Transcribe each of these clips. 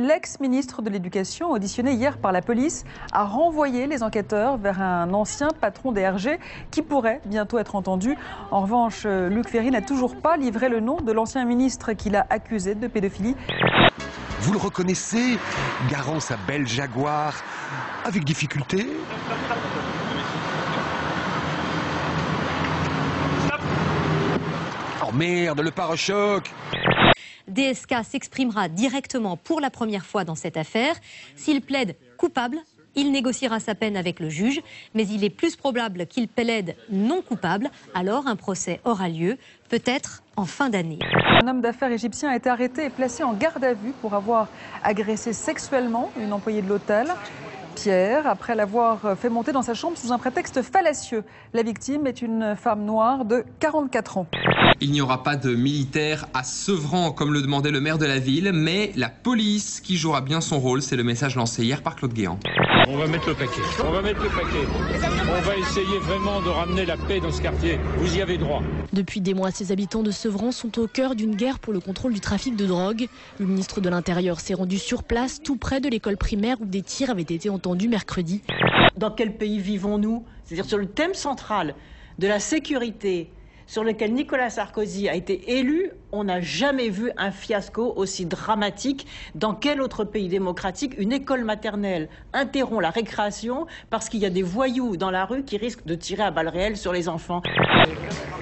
l'ex-ministre de l'Éducation, auditionné hier par la police, a renvoyé les enquêteurs vers un ancien patron des RG qui pourrait bientôt être entendu. En revanche, Luc Ferry n'a toujours pas livré le nom de l'ancien ministre qu'il a accusé de pédophilie. Vous le reconnaissez, garant sa belle Jaguar, avec difficulté. Oh merde, le pare-choc! DSK s'exprimera directement pour la première fois dans cette affaire. S'il plaide coupable, il négociera sa peine avec le juge, mais il est plus probable qu'il plaide non coupable. Alors un procès aura lieu, peut-être en fin d'année. Un homme d'affaires égyptien a été arrêté et placé en garde à vue pour avoir agressé sexuellement une employée de l'hôtel. Pierre, après l'avoir fait monter dans sa chambre sous un prétexte fallacieux. La victime est une femme noire de 44 ans. Il n'y aura pas de militaires à Sevran, comme le demandait le maire de la ville, mais la police qui jouera bien son rôle. C'est le message lancé hier par Claude Guéant. On va mettre le paquet. On va mettre le paquet. On va essayer vraiment de ramener la paix dans ce quartier. Vous y avez droit. Depuis des mois, ces habitants de Sevran sont au cœur d'une guerre pour le contrôle du trafic de drogue. Le ministre de l'Intérieur s'est rendu sur place, tout près de l'école primaire où des tirs avaient été entendus mercredi. Dans quel pays vivons-nous? C'est-à-dire sur le thème central de la sécurité, sur lequel Nicolas Sarkozy a été élu, on n'a jamais vu un fiasco aussi dramatique. Dans quel autre pays démocratique une école maternelle interrompt la récréation parce qu'il y a des voyous dans la rue qui risquent de tirer à balles réelles sur les enfants?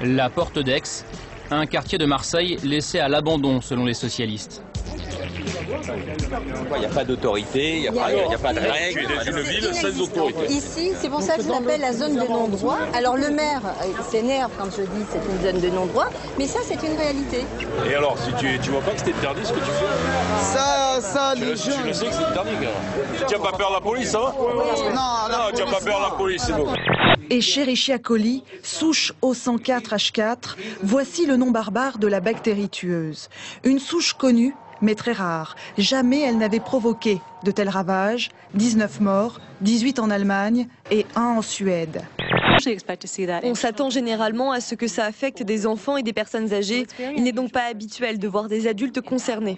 La Porte d'Aix, un quartier de Marseille laissé à l'abandon selon les socialistes. Il n'y a pas d'autorité, il n'y a pas de règles. C'est une ville sans autorité. Ici, c'est pour ça que je l'appelle la zone de non-droit. Alors le maire s'énerve quand je dis c'est une zone de non-droit, mais ça c'est une réalité. Et alors, si tu vois pas que c'est interdit ce que tu fais? Ça, les Tu le sais que c'est interdit, quand même. Tu n'as pas peur de la police, hein? Non, tu n'as pas peur de la police, c'est bon. Escherichia coli, souche O104H4, voici le nom barbare de la bactérie tueuse. Une souche connue, mais très rare. Jamais elle n'avait provoqué de tels ravages. 19 morts, 18 en Allemagne et 1 en Suède. On s'attend généralement à ce que ça affecte des enfants et des personnes âgées. Il n'est donc pas habituel de voir des adultes concernés.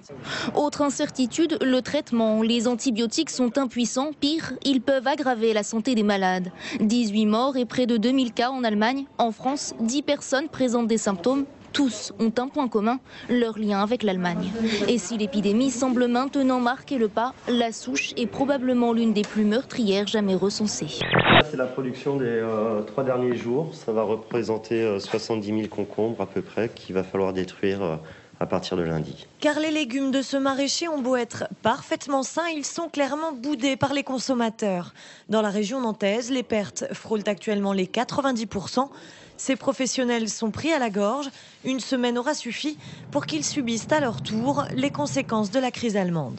Autre incertitude, le traitement. Les antibiotiques sont impuissants. Pire, ils peuvent aggraver la santé des malades. 18 morts et près de 2000 cas en Allemagne. En France, 10 personnes présentent des symptômes. Tous ont un point commun, leur lien avec l'Allemagne. Et si l'épidémie semble maintenant marquer le pas, la souche est probablement l'une des plus meurtrières jamais recensées. C'est la production des 3 derniers jours. Ça va représenter 70 000 concombres à peu près qu'il va falloir détruire à partir de lundi. Car les légumes de ce maraîcher ont beau être parfaitement sains, ils sont clairement boudés par les consommateurs. Dans la région nantaise, les pertes frôlent actuellement les 90%. Ces professionnels sont pris à la gorge. Une semaine aura suffi pour qu'ils subissent à leur tour les conséquences de la crise allemande.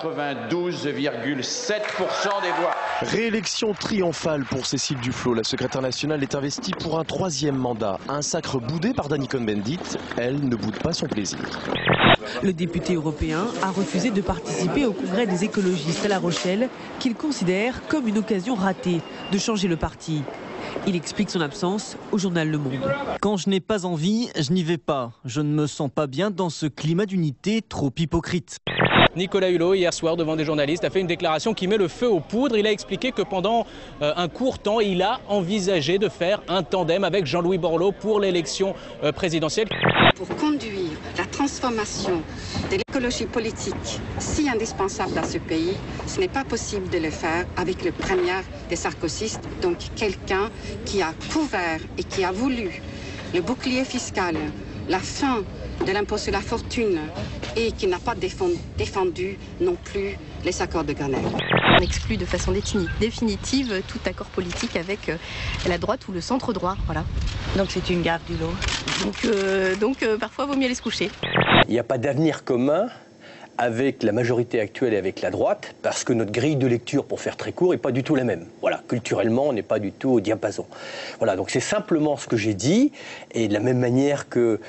92,7% des voix. Réélection triomphale pour Cécile Duflot. La secrétaire nationale est investie pour un 3e mandat. Un sacre boudé par Dany Cohn-Bendit. Elle ne boude pas son plaisir. Le député européen a refusé de participer au congrès des écologistes à La Rochelle, qu'il considère comme une occasion ratée de changer le parti. Il explique son absence au journal Le Monde. Quand je n'ai pas envie, je n'y vais pas. Je ne me sens pas bien dans ce climat d'unité trop hypocrite. Nicolas Hulot, hier soir, devant des journalistes, a fait une déclaration qui met le feu aux poudres. Il a expliqué que pendant un court temps, il a envisagé de faire un tandem avec Jean-Louis Borloo pour l'élection présidentielle. Pour conduire la transformation de l'écologie politique si indispensable à ce pays, ce n'est pas possible de le faire avec le premier des sarkozystes, donc quelqu'un qui a couvert et qui a voulu le bouclier fiscal, la fin de l'impôt sur la fortune et qui n'a pas défendu non plus les accords de Grenelle. On exclut de façon définitive tout accord politique avec la droite ou le centre droit. Voilà. Donc c'est une gaffe du lot. Donc parfois, il vaut mieux aller se coucher. Il n'y a pas d'avenir commun avec la majorité actuelle et avec la droite, parce que notre grille de lecture, pour faire très court, n'est pas du tout la même. Voilà, culturellement, on n'est pas du tout au diapason. Voilà, donc c'est simplement ce que j'ai dit, et de la même manière que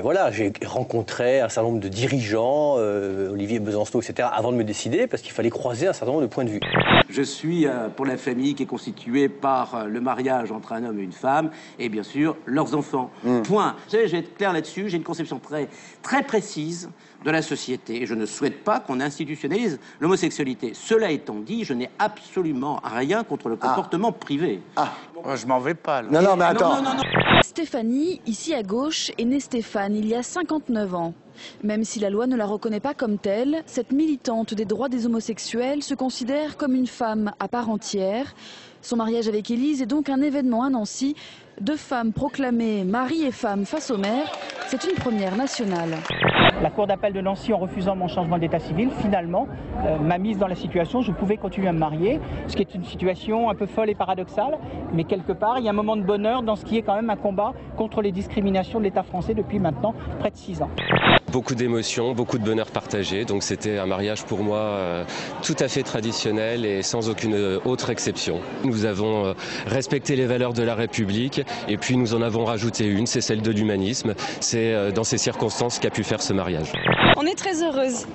voilà, j'ai rencontré un certain nombre de dirigeants, Olivier Besancenot, etc., avant de me décider, parce qu'il fallait croiser un certain nombre de points de vue. Je suis pour la famille qui est constituée par le mariage entre un homme et une femme, et bien sûr, leurs enfants. Point. Vous savez, je vais être clair là-dessus, j'ai une conception très précise de la société. société. Et je ne souhaite pas qu'on institutionnalise l'homosexualité. Cela étant dit, je n'ai absolument rien contre le comportement privé. Je m'en vais pas, là. Non, mais attends. Non. Stéphanie, ici à gauche, est née Stéphane il y a 59 ans. Même si la loi ne la reconnaît pas comme telle, cette militante des droits des homosexuels se considère comme une femme à part entière. Son mariage avec Élise est donc un événement à Nancy. 2 femmes proclamées mari et femme face au maire, c'est une première nationale. La Cour d'appel de Nancy, en refusant mon changement d'état civil, finalement, m'a mise dans la situation où je pouvais continuer à me marier, ce qui est une situation un peu folle et paradoxale, mais quelque part, il y a un moment de bonheur dans ce qui est quand même un combat contre les discriminations de l'État français depuis maintenant près de 6 ans. Beaucoup d'émotions, beaucoup de bonheur partagé, donc c'était un mariage pour moi tout à fait traditionnel et sans aucune autre exception. Nous avons respecté les valeurs de la République et puis nous en avons rajouté une, c'est celle de l'humanisme. C'est dans ces circonstances qu'a pu faire ce mariage. On est très heureuse.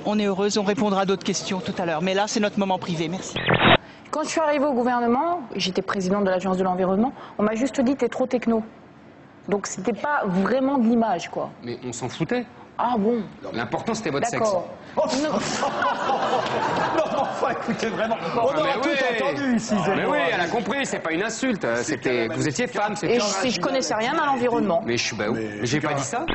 On est heureuse, on répondra à d'autres questions tout à l'heure, mais là c'est notre moment privé, merci. Quand je suis arrivée au gouvernement, j'étais présidente de l'Agence de l'environnement, on m'a juste dit t'es trop techno. Donc c'était pas vraiment de l'image, quoi. Mais on s'en foutait. Ah bon? L'important c'était votre sexe. D'accord. Non, enfin, écoutez, vraiment, on aura tout entendu ici. Mais oui, elle a compris, c'est pas une insulte. C'était, vous étiez femme, c'est Et je connaissais rien à l'environnement. Mais j'ai pas dit ça.